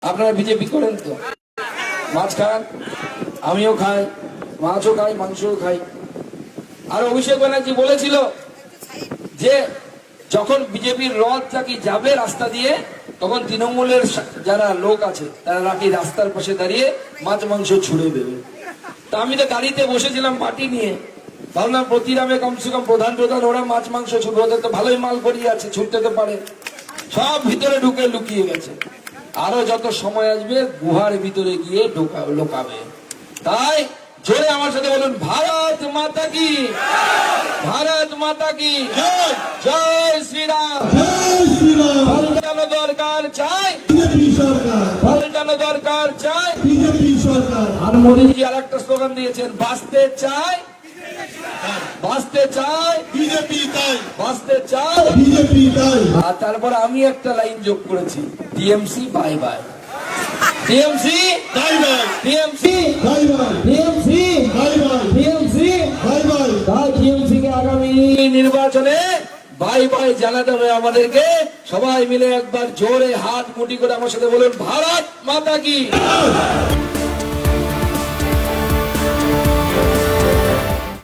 আপনারা বিজেপি করেন তো? মাছ খান, আমিও খাই, মাছও খাই, মাংসও খাই। আর অভিষেক ব্যানার্জি বলেছিল যে যখন বিজেপির রথ নাকি যাবে রাস্তা দিয়ে, তখন তৃণমূলের যারা লোক আছে তারা নাকি রাস্তার পাশে দাঁড়িয়ে মাছ মাংস ছুড়ে দেবে। তা আমি তো গাড়িতে বসেছিলাম পার্টি নিয়ে, ভাবলাম প্রতিরামে কমসে কম প্রধান ওরা মাছ মাংস ছুটবে, ওদের তো ভালোই মাল করিয়ে আছে, ছুটতে তো পারে। সব ভিতরে ঢুকে লুকিয়ে গেছে। আরো যত সময় আসবে গুহার ভিতরে গিয়ে লোকাবে। তাই জোরে আমার সাথে বলুন, ভারত মাতা কি, ভারত মাতা কি জয় শ্রীরাম। পাল্টানো দরকার চাই, পাল্টানো দরকার চাই। আর মোদীজি আর একটা স্লোগান দিয়েছেন, বাঁচতে চাই, বাঁচতে চাই বিজেপি, তাই বাঁচতে চাই বিজেপি, তাই। আর তারপর আমি একটা লাইন যোগ করেছি, TMC bye bye, TMC bye bye, TMC bye bye, TMC bye bye, TMC bye bye. তাই টিএমসি কে আগামী নির্বাচনে বাই বাই জানাতে হবে আমাদেরকে। সবাই মিলে একবার জোরে হাত মুঠি করে আমার সাথে বলুন, ভারত মাতা কি।